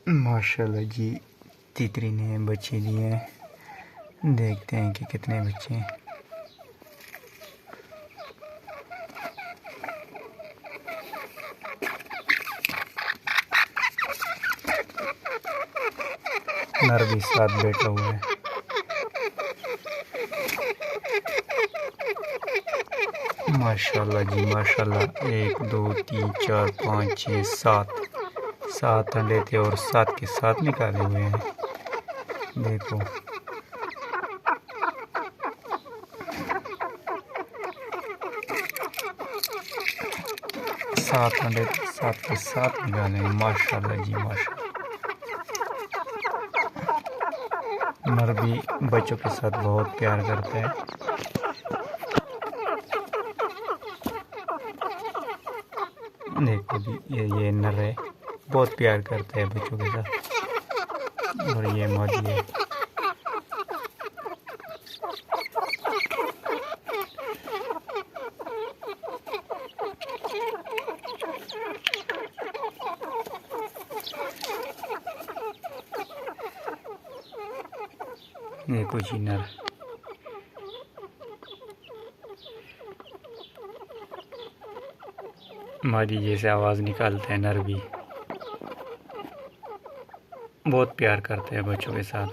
माशाल्लाह जी, तितरी ने बच्चे दिए हैं। देखते हैं कि कितने बच्चे हैं। नर भी साथ बैठा हुआ है। माशाल्लाह जी माशाल्लाह, 1 2 3 4 5 6 7 अंडे थे और 7 के 7 निकाले हुए हैं। देखो, 7 अंडे 7 के 7 निकाले हैं। माशाल्लाह जी माशाल्लाह। नर भी बच्चों के साथ बहुत प्यार करता है। देखो जी, ये नर है, बहुत प्यार करता है बच्चों के साथ। और ये मादी है। देखो जी नर। मादी जैसे आवाज़ निकालते हैं नर भी। बहुत प्यार करते हैं बच्चों के साथ।